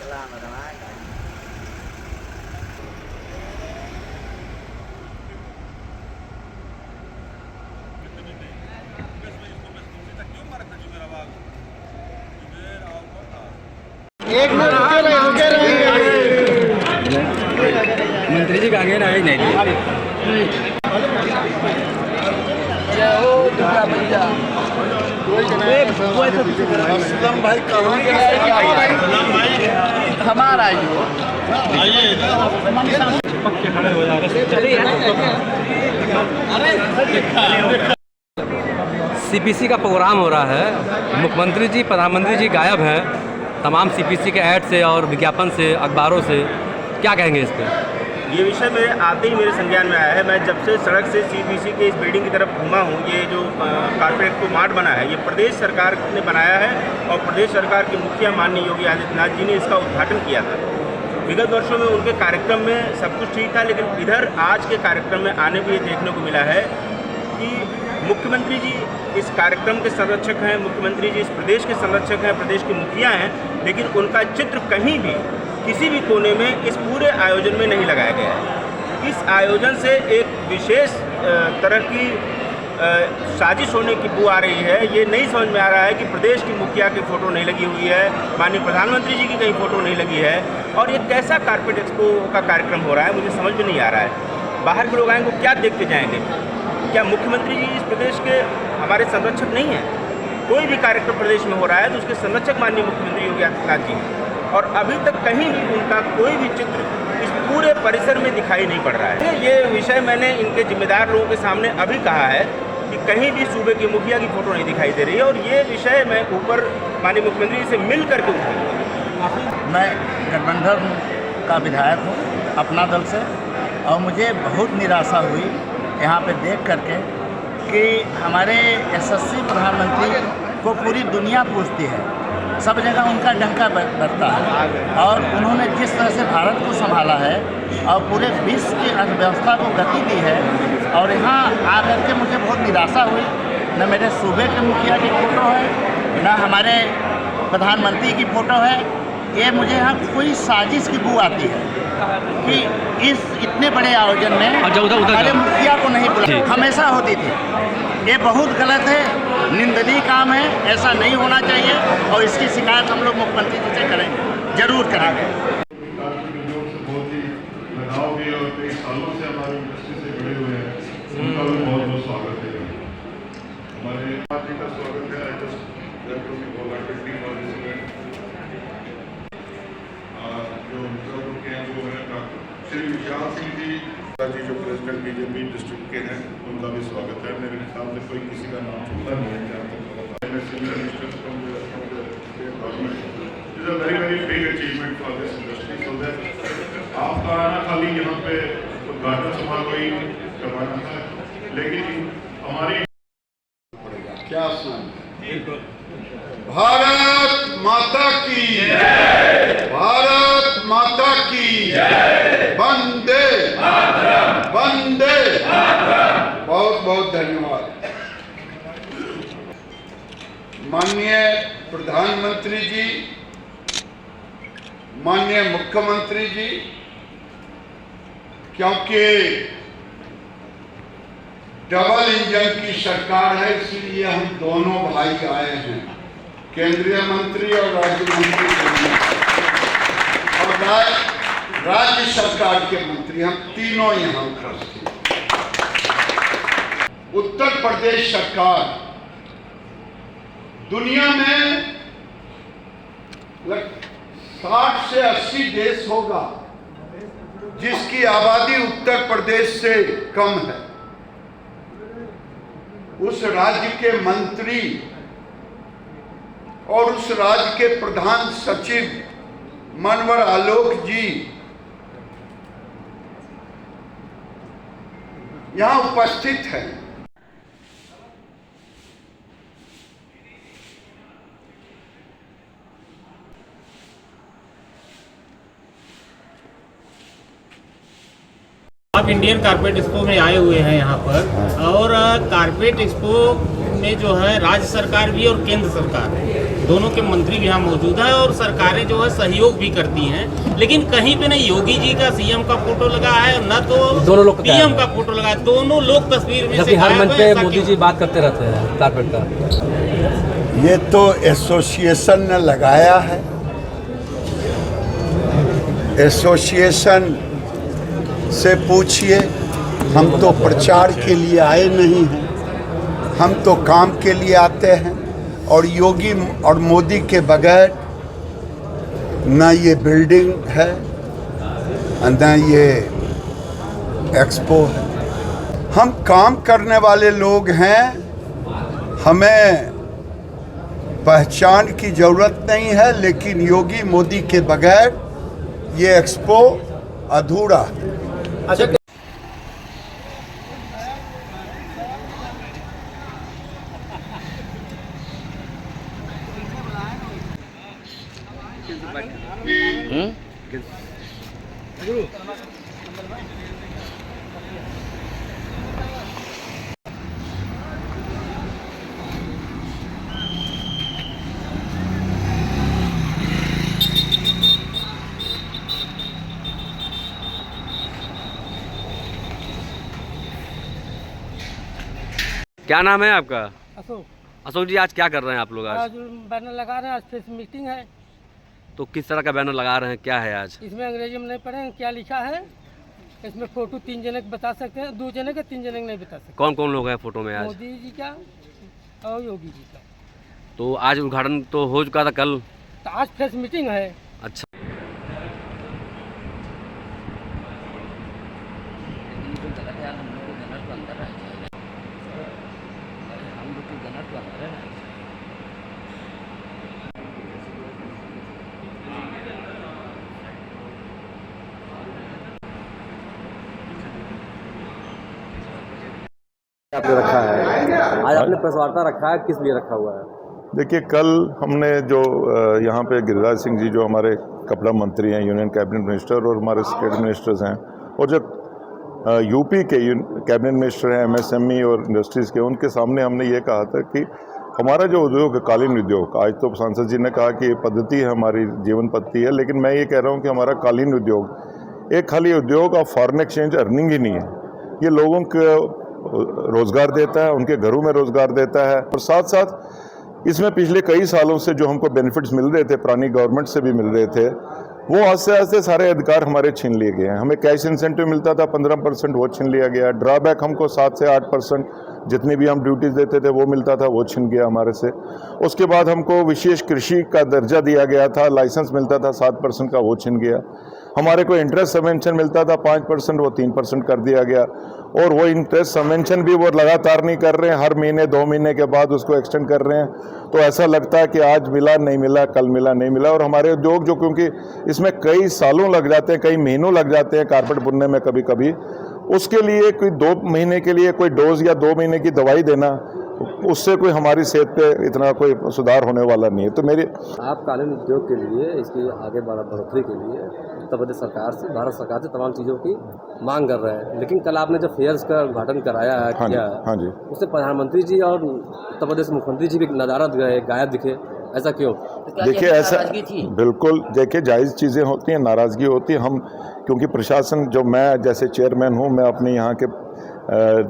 एक मिनट रुके रहेंगे। मंत्री जी का आगे ना नहीं असलम भाई कहाँ हमारा सीपीसी का प्रोग्राम हो रहा है। मुख्यमंत्री जी, प्रधानमंत्री जी गायब हैं तमाम सीपीसी के ऐड से और विज्ञापन से, अखबारों से। क्या कहेंगे इस पर? ये विषय मेरे आते ही मेरे संज्ञान में आया है। मैं जब से सड़क से सीपीसी के इस बिल्डिंग की तरफ घूमा हूँ, ये जो कारपोरेट को मार्ट बना है, ये प्रदेश सरकार ने बनाया है और प्रदेश सरकार के मुखिया माननीय योगी आदित्यनाथ जी ने इसका उद्घाटन किया था। विगत वर्षों में उनके कार्यक्रम में सब कुछ ठीक था, लेकिन इधर आज के कार्यक्रम में आने भी ये देखने को मिला है कि मुख्यमंत्री जी इस कार्यक्रम के संरक्षक हैं, मुख्यमंत्री जी इस प्रदेश के संरक्षक हैं, प्रदेश के मुखिया हैं, लेकिन उनका चित्र कहीं भी किसी भी कोने में इस पूरे आयोजन में नहीं लगाया गया है। इस आयोजन से एक विशेष तरह की साजिश होने की बू आ रही है। ये नहीं समझ में आ रहा है कि प्रदेश की मुखिया की फ़ोटो नहीं लगी हुई है, माननीय प्रधानमंत्री जी की कहीं फ़ोटो नहीं लगी है, और ये कैसा कारपेट एक्सपो का कार्यक्रम हो रहा है, मुझे समझ में नहीं आ रहा है। बाहर के लोग आएंगे क्या देख के जाएंगे? क्या मुख्यमंत्री जी इस प्रदेश के हमारे संरक्षक नहीं हैं? कोई भी कार्यक्रम प्रदेश में हो रहा है तो उसके संरक्षक माननीय मुख्यमंत्री योगी आदित्यनाथ जी हैं, और अभी तक कहीं भी उनका कोई भी चित्र इस पूरे परिसर में दिखाई नहीं पड़ रहा है। ये विषय मैंने इनके जिम्मेदार लोगों के सामने अभी कहा है कि कहीं भी सूबे की मुखिया की फ़ोटो नहीं दिखाई दे रही है, और ये विषय मैं ऊपर माननीय मुख्यमंत्री जी से मिल करके उठाऊंगा। मैं गठबंधन का विधायक हूँ अपना दल से, और मुझे बहुत निराशा हुई यहाँ पे देख करके कि हमारे यशस्वी प्रधानमंत्री को पूरी दुनिया पूछती है, सब जगह उनका डंका बजता है, और उन्होंने जिस तरह से भारत को संभाला है और पूरे विश्व की अर्थव्यवस्था को गति दी है, और यहाँ आकर के मुझे बहुत निराशा हुई। न मेरे सूबे के मुखिया की फ़ोटो है, न हमारे प्रधानमंत्री की फ़ोटो है। ये मुझे यहाँ कोई साजिश की बू आती है कि इस इतने बड़े आयोजन में हमारे मुखिया को नहीं बुलाया। हमेशा होती थी, ये बहुत गलत है, निंदनीय काम है, ऐसा नहीं होना चाहिए, और इसकी शिकायत हम लोग मुख्यमंत्री जी से करेंगे, जरूर करेंगे। बहुत ही लगाव भी और कई सालों से हमारी इंडस्ट्री से जुड़े हुए हैं, उनका भी बहुत बहुत स्वागत है। हमारे पार्टी का स्वागत है। श्री विशाल सिंह जी जो प्रेसिडेंट बीजेपी डिस्ट्रिक्ट के हैं, उनका भी स्वागत है। मेरे ख्याल से कोई किसी का नाम छूटा नहीं है जहाँ तक very big achievement for this industry. So that आपका आना खाली यहाँ पे उद्घाटन समारोह करवाना था, लेकिन हमारी क्या सुन भारत माता की जय, भारत माता की जय, वंदे वंदे। बहुत बहुत धन्यवाद। माननीय प्रधानमंत्री जी, माननीय मुख्यमंत्री जी, क्योंकि डबल इंजन की सरकार है, इसलिए हम दोनों भाई आए हैं, केंद्रीय मंत्री और राज्य मंत्री, और राज्य सरकार के मंत्री, हम तीनों यहाँ उपस्थित। उत्तर प्रदेश सरकार दुनिया में 60 से 80 देश होगा जिसकी आबादी उत्तर प्रदेश से कम है। उस राज्य के मंत्री और उस राज्य के प्रधान सचिव मनवर आलोक जी यहाँ उपस्थित हैं। आप इंडियन कारपेट एक्सपो में आए हुए हैं यहाँ पर, और कारपेट एक्सपो में जो है राज्य सरकार भी और केंद्र सरकार दोनों के मंत्री भी यहाँ मौजूद है और सरकारें जो है सहयोग भी करती हैं, लेकिन कहीं पे नहीं योगी जी का सीएम का फोटो लगा है न तो दोनों लोग पीएम का फोटो लगा है, दोनों लोग तस्वीर में जबकि से हर गायब मंच है, पे ऐसा मोदी क्यों? जी बात करते रहते हैं कारपेट का। ये तो एसोसिएशन ने लगाया है। एसोसिएशन से पूछिए, हम तो प्रचार के लिए आए नहीं हैं, हम तो काम के लिए आते हैं। और योगी और मोदी के बगैर न ये बिल्डिंग है न ये एक्सपो है। हम काम करने वाले लोग हैं, हमें पहचान की ज़रूरत नहीं है, लेकिन योगी मोदी के बगैर ये एक्सपो अधूरा है। क्या नाम है आपका? अशोक। अशोक जी, आज क्या कर रहे हैं आप लोग? आज बैनर लगा रहे हैं, आज प्रेस मीटिंग है। तो किस तरह का बैनर लगा रहे हैं, क्या है आज? इसमें अंग्रेजी में नहीं पढ़े क्या लिखा है। इसमें फोटो 3 जने के बता सकते हैं, 2 जने के 3 जने के नहीं बता सकते। कौन कौन लोग हैं फोटो में आज? मोदी जी का और योगी जी का। तो आज उद्घाटन तो हो चुका था कल। तो आज प्रेस मीटिंग है। अच्छा, आपने रखा है आज, आपने प्रेस वार्ता रखा है, किस लिए रखा हुआ है? देखिए, कल हमने जो यहाँ पे गिरिराज सिंह जी जो हमारे कपड़ा मंत्री हैं, यूनियन कैबिनेट मिनिस्टर, और हमारे स्टेट मिनिस्टर्स हैं, और जो यूपी के कैबिनेट मिनिस्टर हैं एमएसएमई और इंडस्ट्रीज़ के, उनके सामने हमने ये कहा था कि हमारा जो उद्योग है कालीन उद्योग, आज तो सांसद जी ने कहा कि ये पद्धति है, हमारी जीवन पद्धति है, लेकिन मैं ये कह रहा हूँ कि हमारा कालीन उद्योग एक खाली उद्योग और फॉरेन एक्सचेंज अर्निंग ही नहीं है। ये लोगों को रोज़गार देता है, उनके घरों में रोज़गार देता है, और साथ साथ इसमें पिछले कई सालों से जो हमको बेनिफिट्स मिल रहे थे, पुरानी गवर्नमेंट से भी मिल रहे थे, वो आस्ते आस्ते सारे अधिकार हमारे छीन लिए गए हैं। हमें कैश इंसेंटिव मिलता था 15%, वो छीन लिया गया। ड्रॉबैक हमको 7 से 8% जितनी भी हम ड्यूटीज़ देते थे वो मिलता था, वो छीन गया हमारे से। उसके बाद हमको विशेष कृषि का दर्जा दिया गया था, लाइसेंस मिलता था 7% का, वो छीन गया। हमारे को इंटरेस्ट सबवेंशन मिलता था 5%, वो 3% कर दिया गया। और वो इंटरेस्ट सबवेंशन भी वो लगातार नहीं कर रहे हैं, हर महीने 2 महीने के बाद उसको एक्सटेंड कर रहे हैं। तो ऐसा लगता है कि आज मिला नहीं मिला, कल मिला नहीं मिला। और हमारे उद्योग जो, क्योंकि इसमें कई सालों लग जाते हैं, कई महीनों लग जाते हैं कारपेट बुनने में, कभी कभी उसके लिए कोई 2 महीने के लिए कोई डोज या 2 महीने की दवाई देना, उससे कोई हमारी सेहत पे इतना कोई सुधार होने वाला नहीं है। तो मेरी आप कालीन उद्योग के लिए, इसकी आगे बढ़ोतरी के लिए उत्तर प्रदेश सरकार से, भारत सरकार से तमाम चीज़ों की मांग कर रहे हैं, लेकिन कल आपने जब फेयर्स का उद्घाटन कराया है, हाँ जी, उससे प्रधानमंत्री जी और उत्तर प्रदेश मुख्यमंत्री जी भी नदारद गए, गायब दिखे, ऐसा क्यों? देखिए, ऐसा बिल्कुल, देखिए जायज़ चीज़ें होती हैं, नाराज़गी होती है। हम क्योंकि प्रशासन, जो मैं जैसे चेयरमैन हूँ, मैं अपने यहाँ के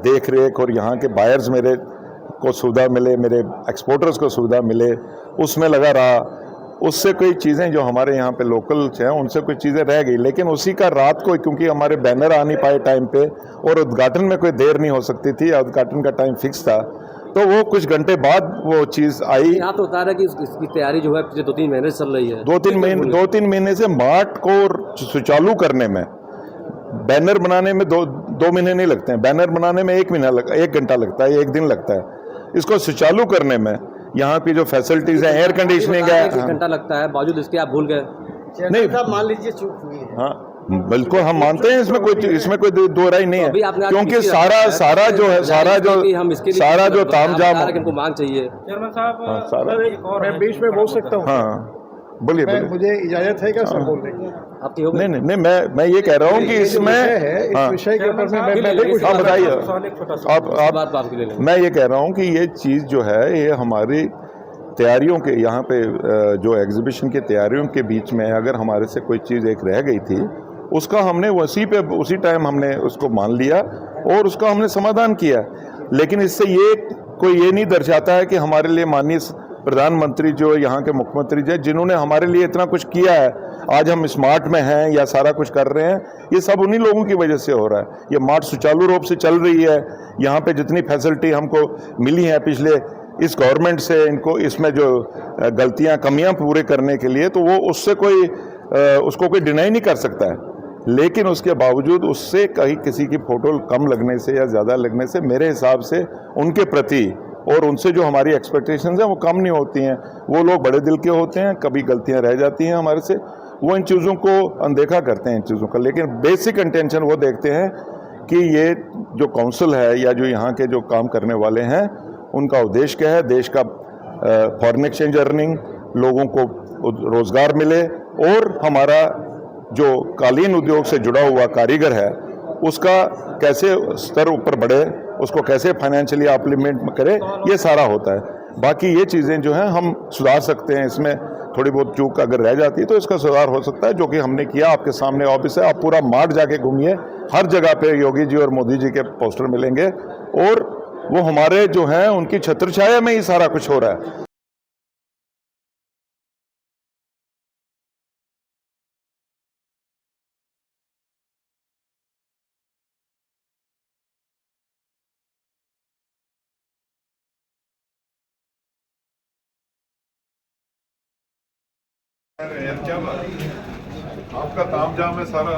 देख रेख और यहाँ के बायर्स मेरे को सुविधा मिले, मेरे एक्सपोर्टर्स को सुविधा मिले, उसमें लगा रहा। उससे कोई चीज़ें जो हमारे यहाँ पे लोकल हैं, उनसे कुछ चीज़ें रह गई, लेकिन उसी का रात को, क्योंकि हमारे बैनर आ नहीं पाए टाइम पे और उद्घाटन में कोई देर नहीं हो सकती थी, उद्घाटन का टाइम फिक्स था, तो वो कुछ घंटे बाद वो चीज़ आई। यहाँ तो बता रहा है कि इसकी तैयारी जो है पिछले 2-3 महीने से चल रही है। 2-3 महीने से मार्ट को सुचारू करने में, बैनर बनाने में 2 महीने नहीं लगते हैं, बैनर बनाने में 1 घंटा लगता है, 1 दिन लगता है। इसको सुचारू करने में यहाँ की जो फैसिलिटीज है, एयर कंडीशनिंग है, 1 घंटा लगता है, बावजूद इसके आप भूल गए। नहीं, मान लीजिए चूक हुई है। हाँ बिल्कुल, हम मानते हैं, इसमें कोई दो राय नहीं है, क्योंकि सारा जो तामझाम मांग चाहिए। चेयरमैन साहब, मैं बीच में बोल सकता हूँ? हाँ, बोलिए बोलिए। मुझे इजाजत है क्या सर बोलने की? आपकी हो गई? नहीं मैं ये कह रहा हूँ कि इसमें इस विषय के ऊपर मैं कुछ आप बताइए आप बात आपके लिए लेंगे। मैं ये कह रहा हूँ कि ये चीज़ जो है ये हमारी तैयारियों के यहाँ पे जो एग्जीबिशन की तैयारियों के बीच में अगर हमारे से कोई चीज़ एक रह गई थी उसका हमने उसी टाइम हमने उसको मान लिया और उसका हमने समाधान किया। लेकिन इससे कोई ये नहीं दर्शाता है कि हमारे लिए माननीय प्रधानमंत्री जो यहाँ के मुख्यमंत्री जी जिन्होंने हमारे लिए इतना कुछ किया है, आज हम स्मार्ट में हैं या सारा कुछ कर रहे हैं, ये सब उन्हीं लोगों की वजह से हो रहा है। ये मार्ट सुचारू रूप से चल रही है। यहाँ पे जितनी फैसिलिटी हमको मिली है पिछले इस गवर्नमेंट से, इनको इसमें जो गलतियाँ कमियाँ पूरे करने के लिए, तो वो उससे उसको कोई डिनाई नहीं कर सकता है। लेकिन उसके बावजूद उससे कहीं किसी की फ़ोटो कम लगने से या ज़्यादा लगने से मेरे हिसाब से उनके प्रति और उनसे जो हमारी एक्सपेक्टेशंस हैं वो कम नहीं होती हैं। वो लोग बड़े दिल के होते हैं, कभी गलतियां रह जाती हैं हमारे से, वो इन चीज़ों को अनदेखा करते हैं इन चीज़ों का। लेकिन बेसिक इंटेंशन वो देखते हैं कि ये जो काउंसिल है या जो यहाँ के जो काम करने वाले हैं उनका उद्देश्य क्या है, देश का फॉरेन एक्सचेंज अर्निंग, लोगों को रोज़गार मिले और हमारा जो कालीन उद्योग से जुड़ा हुआ कारीगर है उसका कैसे स्तर ऊपर बढ़े, उसको कैसे फाइनेंशियली अप्लीमेंट करे, ये सारा होता है। बाकी ये चीज़ें जो हैं हम सुधार सकते हैं, इसमें थोड़ी बहुत चूक अगर रह जाती है तो इसका सुधार हो सकता है, जो कि हमने किया। आपके सामने ऑफिस है, आप पूरा मार्ट जाके घूमिए, हर जगह पे योगी जी और मोदी जी के पोस्टर मिलेंगे और वो हमारे जो हैं उनकी छत्रछाया में ही सारा कुछ हो रहा है। आपका ताम जाम है सारा।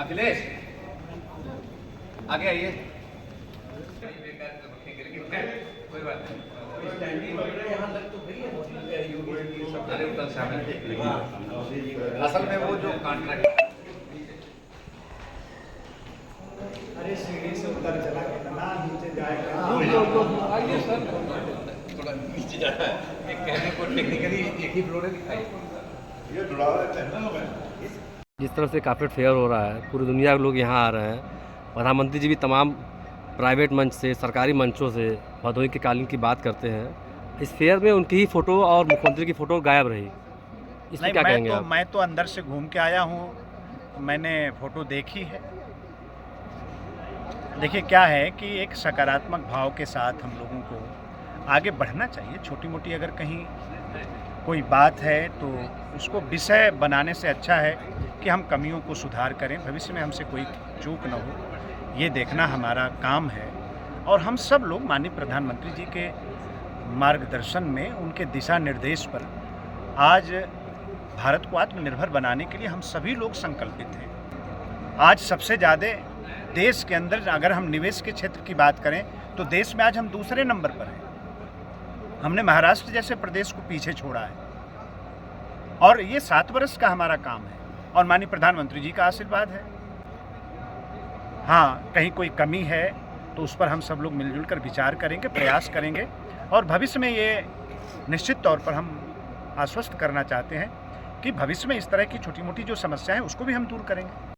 अखिलेश आगे आइए। कोई बात नहीं। असल में वो जो कॉन्ट्रैक्ट सीढ़ी से उतर चला नीचे जाएगा, थोड़ा नीचे जा रहा है। कहने को टेक्निकली एक ही फ्लोर है दिखाई, ये जुड़ा देते हैं ना हमें। जिस तरह से कार्पेट फेयर हो रहा है, पूरी दुनिया के लोग यहाँ आ रहे हैं। प्रधानमंत्री जी भी तमाम प्राइवेट मंच से, सरकारी मंचों से भदोही के कालीन की बात करते हैं। इस फेयर में उनकी ही फ़ोटो और मुख्यमंत्री की फ़ोटो गायब रही, इसमें क्या कहेंगे आप? मैं तो अंदर से घूम के आया हूँ, मैंने फ़ोटो देखी है। देखिए क्या है कि एक सकारात्मक भाव के साथ हम लोगों को आगे बढ़ना चाहिए। छोटी मोटी अगर कहीं कोई बात है तो उसको विषय बनाने से अच्छा है कि हम कमियों को सुधार करें, भविष्य में हमसे कोई चूक न हो, ये देखना हमारा काम है। और हम सब लोग माननीय प्रधानमंत्री जी के मार्गदर्शन में, उनके दिशा निर्देश पर आज भारत को आत्मनिर्भर बनाने के लिए हम सभी लोग संकल्पित हैं। आज सबसे ज़्यादा देश के अंदर अगर हम निवेश के क्षेत्र की बात करें तो देश में आज हम दूसरे नंबर पर हैं। हमने महाराष्ट्र जैसे प्रदेश को पीछे छोड़ा है और ये 7 वर्ष का हमारा काम है और माननीय प्रधानमंत्री जी का आशीर्वाद है। हाँ, कहीं कोई कमी है तो उस पर हम सब लोग मिलजुल कर विचार करेंगे, प्रयास करेंगे और भविष्य में ये निश्चित तौर पर हम आश्वस्त करना चाहते हैं कि भविष्य में इस तरह की छोटी मोटी जो समस्या है उसको भी हम दूर करेंगे।